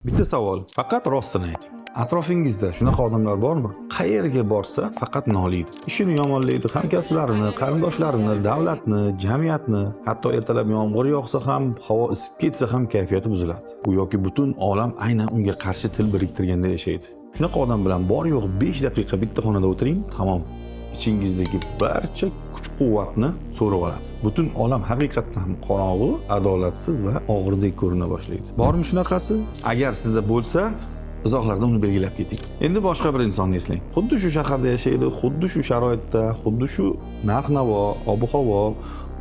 Bitta savol, faqat rostini ayting. Atrofingizda shunaqa odamlar bormi? Qayerga borsa faqat noliydi. Ishini yomonlaydi, hamkasblarini, qarindoshlarini, davlatni, jamiyatni, hatto ertalab yomg'ir yog'sa ham, havo isib ketsa ham kayfiyati buziladi. Bu yoki butun olam aynan unga qarshi til biriktirganda yashaydi. Shunaqa odam bilan bor yo'q 5 daqiqa bitta xonada o'tiring, tamom. İchingizdagi barcha kuch-quvvatni so'rib oladi. Butun olam haqiqatan ham qorong'u, adolatsiz va og'irdek ko'rina boshlaydi. Bormi shunaqasi? Agar sizda bo'lsa, izohlarda uni belgilab keting. Endi boshqa bir insonni eslang. Xuddi shu shaharda yashaydi, xuddi shu sharoitda, xuddi shu narx-navo, ob-havo,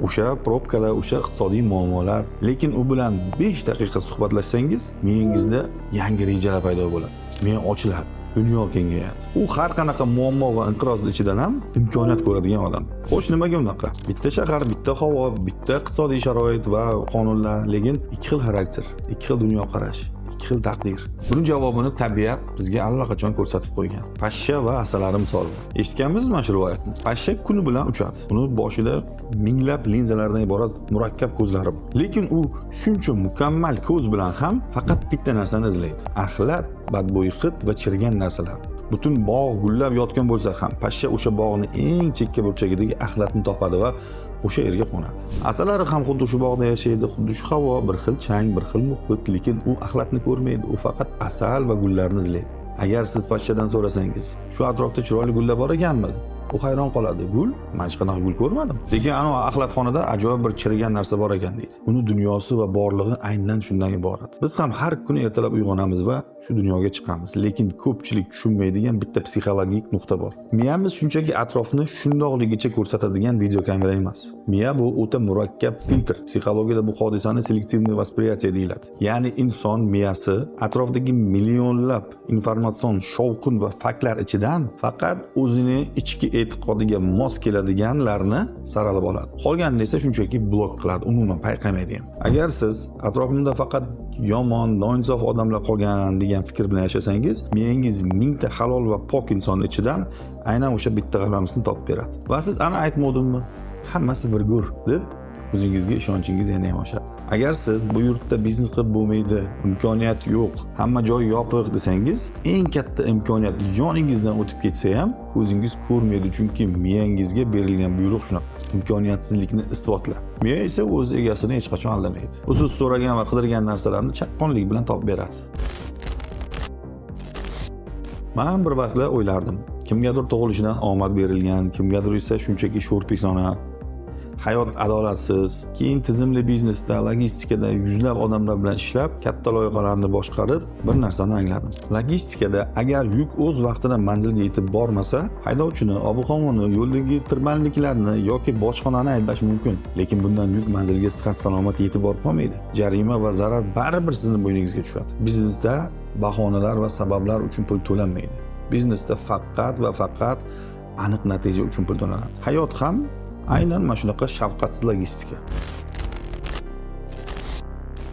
o'sha probkalar, o'sha iqtisodiy muammolar, lekin u bilan 5 daqiqa suhbatlashsangiz, miyangizda yangi rejalar paydo bo'ladi. Miya ochiladi. Dunyo kengayadi. U har qanaqa muammo va inqiroz ichidan ham imkoniyat ko'radigan odam. Xo'sh, nimaga unaqa? Bitta shahar, bitta havo, bitta iqtisodiy sharoit va qonunlar, lekin ikki xil xarakter, ikki xil dunyoqarash, ikki xil taqdir. Buning javobini tabiat bizga allaqachon ko'rsatib qo'ygan. Pashsha va asalari misolida. Eshitganmizmi mana shu rivoyatni? Pashsha kuni bilan uchadi. Uni boshida minglab linzalardan iborat murakkab ko'zlari bor. Lekin u shuncha mukammal ko'z bilan ham faqat bitta narsani izlaydi. Axlat, badbo'y hid va chirigan narsalar. Butun bog' gullab yotgan bo'lsa ham, pashsha o'sha bog'ni eng chekka burchagidagi axlatni topadi va o'sha yerga qo'nadi. Asalari ham xuddi shu bog'da yashaydi, xuddi shu havo, bir xil chang, bir xil muhit, lekin u axlatni ko'rmaydi, u faqat asal va gullarni izlaydi. Agar siz pashshadan so'rasangiz, shu atrofda chiroyli gullar bor ekanmi? U hayron qoladi. Gul? Men hech qanaqa gul ko'rmadim. Lekin ana axlatxonada ajoyib bir chirigan narsa bor ekan deydi. Uni dunyosi va borlig'i aynan shundan iborat. Biz ham har kuni ertalab uyg'onamiz va shu dunyoga chiqamiz, lekin ko'pchilik tushunmaydigan bitta psixologik nuqta bor. Miyamiz shunchaki atrofni shundoqligicha ko'rsatadigan videokamera emas. Miya bu o'ta murakkab filtr. Psixologiyada bu hodisani selektivniy vaspriyasiya deyiladi. Ya'ni inson miyasi atrofdagi millionlab informatsion shovqin va faktlar ichidan faqat o'zini ichki e'tiqodiga mos keladiganlarni saralab oladi. Qolganini esa shunchaki blok qiladi, umuman payqamaydi ham. Agar siz atrofingizda faqat yomon, noinsof odamlar qolgan degan fikr bilan yashasangiz, miyangiz mingta halol va pok inson ichidan aynan o'sha bitta g'alamisni topib beradi. Va siz ana aytmovdimmi? Hammasi bir go'r deb o'zingizga ishonchingiz yana ham oshadi. Agar siz bu yurtda biznes qilib bo'lmaydi, imkoniyat yo'q, hamma joy yopiq desangiz, eng katta imkoniyat yoningizdan o'tib ketsa ham ko'zingiz ko'rmaydi, chunki miyangizga berilgan buyruq shunaqa. Imkoniyatsizlikni isbotla. Miya esa o'z egasini hech qachon aldamaydi. U siz so'ragan va qidirgan narsalarni chaqqonlik bilan topib beradi. Men bir vaqtlar o'ylardim, kimgadir tug'ilishidan omad berilgan, kimgadir esa shunchaki sho'rpesona. Hayot adolatsiz. Keyin tizimli biznesda, logistikada yuzlab odamlar bilan ishlab, katta loyihalarni boshqarib, bir narsani angladim. Logistikada agar yuk o'z vaqtida manzilga yetib bormasa, haydovchini, ob-havoni, yo'ldagi tirbandliklarni yoki bojxonani aybash mumkin. Lekin bundan yuk manzilga sihat-salomat yetib borib qolmaydi. Jarima va zarar baribir sizning bo'yningizga tushadi. Biznesda bahonalar va sabablar uchun pul to'lanmaydi. Biznesda faqat va faqat aniq natija uchun pul to'lanadi. Hayot ham aynan mana shunaqa shafqatsiz logistika.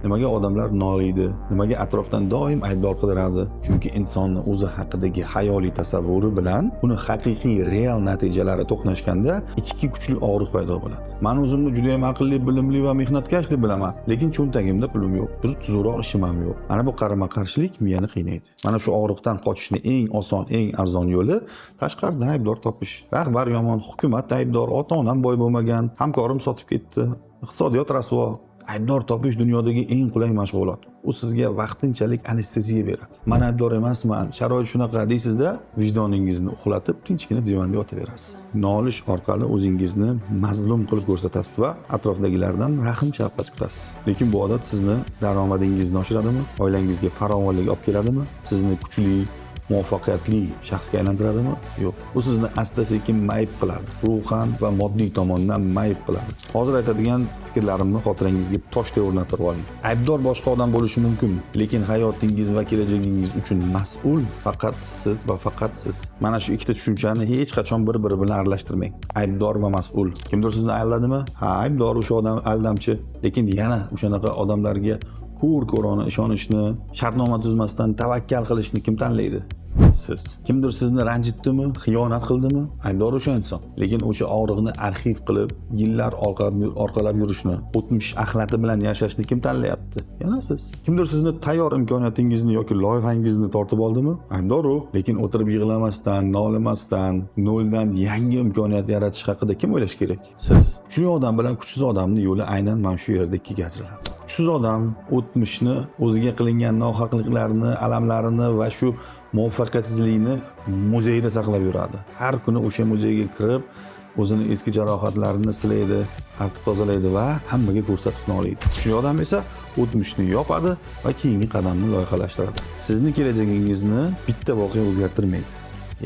Nimaga odamlar noliydi? Nimaga atrofdan doim aybdor qidiradi? Chunki insonning o'zi haqidagi xayoliy tasavvuri bilan uni haqiqiy real natijalari to'qnashganda ichki kuchli og'riq paydo bo'ladi. Men o'zimni juda ham aqlli, bilimli va mehnatkash deb bilaman, lekin cho'ntagimda pulim yo'q, bir tuzukroq ishim ham yo'q. Mana bu qarama-qarshilik miyani qiynaydi. Mana shu og'riqdan qochishning eng oson, eng arzon yo'li tashqaridan aybdor topish. Rahbar yomon, hukumat aybdor, ota-onam boy bo'lmagan, hamkorim sotib ketdi, iqtisodiyot rasvo. Aybdor topish dunyodagi eng qulay mashg'ulot. U sizga vaqtinchalik anesteziya beradi. Men aybdor emasman, sharoit shunaqa deysizda, vijdoningizni uxlatib, tinchgina divanda yotaverasiz. Nolish orqali o'zingizni mazlum qilib ko'rsatasiz va atrofdagilardan rahm shafqat kutasiz. Lekin bu odat sizni daromadingizni oshiradimi? Oilangizga farovonlik olib keladimi? Sizni kuchli, muvaffaqiyatli shaxsga aylantiradimi? Yo'q. Bu sizni asta-sekin mayib qiladi. Ruhan va moddiy tomondan mayib qiladi. Hozir aytadigan fikrlarimni xotirangizga toshdek o'rnatib oling. Aybdor boshqa odam bo'lishi mumkin, lekin hayotingiz va kelajagingiz uchun mas'ul faqat siz va faqat siz. Mana shu ikkita tushunchani hech qachon bir-biri bilan aralashtirmang. Aybdor va mas'ul. Kimdir sizni aldadimi? Ha, aybdor o'sha odam aldamchi, lekin yana o'shanaqa odamlarga ko'r-ko'rona ishonishni, shartnoma tuzmasdan tavakkal qilishni kim tanlaydi? Siz. Kimdir sizni ranjitdimi, xiyonat qildimi? Aybdor o'sha inson. Lekin o'sha og'riqni arxiv qilib, yillar orqalab yurishni, o'tmish axlati bilan yashashni kim tanlayapti? Yana siz. Kimdir sizni tayyor imkoniyatingizni yoki loyihangizni tortib oldimi? Aybdor u. Lekin o'tirib yig'lamasdan, nolimasdan, noldan yangi imkoniyat yaratish haqida kim o'ylash kerak? Siz. Kuchli odam bilan kuchsiz odamning yo'li aynan mana shu yerda ikkiga ajraladi. Kuchsiz odam o'tmishni, o'ziga qilingan nohaqliklarni, alamlarini va shu muvaffaqiyatsizlikni muzeyda saqlab yuradi. Har kuni o'sha muzeyga kirib, o'zini eski jarohatlarini silaydi, artib tozalaydi va hammaga ko'rsatib noliydi. Kuchli odam esa o'tmishni yopadi va keyingi qadamni loyihalashtiradi. Sizni kelajagingizni bitta voqea o'zgartirmaydi.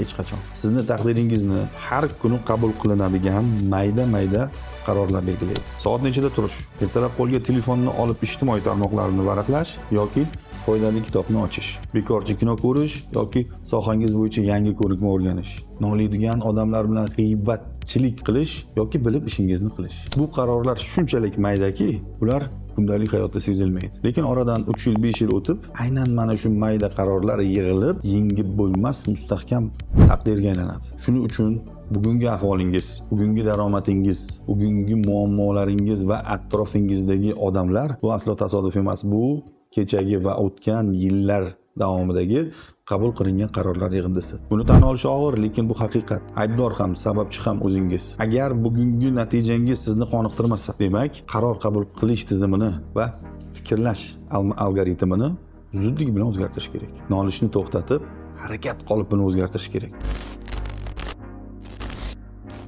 Hech qachon. Sizni taqdiringizni har kuni qabul qilinadigan mayda-mayda qarorlar belgilaydi. Soat nechida turish, ertalab qo'lga telefonni olib ijtimoiy tarmoqlarni varaqlash yoki foydali kitobni ochish, bekorchi kino ko'rish yoki sohangiz bo'yicha yangi ko'nikma o'rganish, noliydigan odamlar bilan g'iybatchilik qilish yoki bilib ishingizni qilish. Bu qarorlar shunchalik maydaki, ular kundalik hayotda sezilmaydi. Lekin oradan 3 yil, 5 yil o'tib, aynan mana shu mayda qarorlar yig'ilib, yengib bo'lmas mustahkam taqdirga aylanadi. Shuning uchun bugungi ahvolingiz, bugungi daromadingiz, bugungi muammolaringiz va atrofingizdagi odamlar bu aslo tasodif emas. Bu kechagi va o'tgan yillar davomidagi qabul qilingan qarorlar yig'indisi. Buni tan olish og'ir, lekin bu haqiqat. Aybdor ham, sababchi ham o'zingiz. Agar bugungi natijangiz sizni qoniqtirmasa, demak, qaror qabul qilish tizimini va fikrlash algoritmini zudlik bilan o'zgartirish kerak. Nolishni to'xtatib, harakat qolipini o'zgartirish kerak.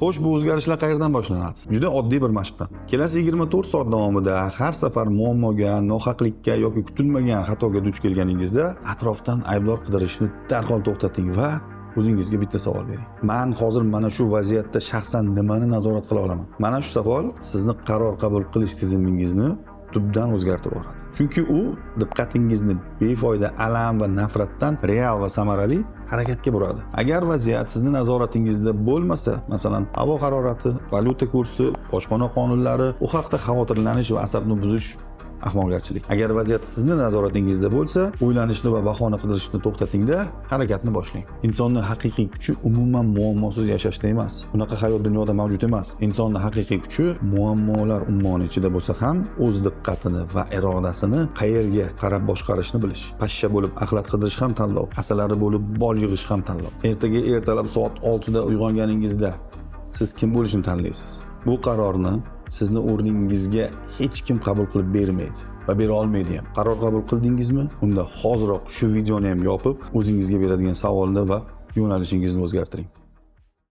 Xo'sh, bu o'zgarishlar qayerdan boshlanadi? Juda oddiy bir mashqdan. Kelasi 24 soat davomida har safar muammoga, nohaqlikka yoki kutilmagan xatoga duch kelganingizda atrofdan aybdor qidirishni darhol to'xtating va o'zingizga bitta savol bering. Men hozir mana shu vaziyatda shaxsan nimani nazorat qila olaman? Mana shu savol sizni qaror qabul qilish tizimingizni tubdan o'zgartirib yuboradi. Chunki u diqqatingizni befoyda alam va nafratdan real va samarali harakatga buradi. Agar vaziyat sizni nazoratingizda bo'lmasa, masalan, havo harorati, valyuta kursi, bojxona qonunlari, u haqda xavotirlanish va asabni buzish ahmoqgarchilik. Agar vaziyat sizni nazoratingizda bo'lsa, o'ylanishni va bahona qidirishni to'xtatingda, harakatni boshlang. Insonning haqiqiy kuchi umuman muammosiz yashashda emas. Bunaqa hayot dunyoda mavjud emas. Insonning haqiqiy kuchi muammolar ummoni ichida bo'lsa ham o'z diqqatini va irodasini qayerga qarab boshqarishni bilish. Pashsha bo'lib axlat qidirish ham tanlov, asalari bo'lib bol yig'ish ham tanlov. Ertaga ertalab soat 6 da uyg'onganingizda siz kim bo'lishni tanlaysiz? Bu qarorni sizni o'rningizga hech kim qabul qilib bermaydi va bera olmaydi ham. Qaror qabul qildingizmi? Unda hoziroq shu videoni ham yopib, o'zingizga beradigan savolni va yo'nalishingizni o'zgartiring.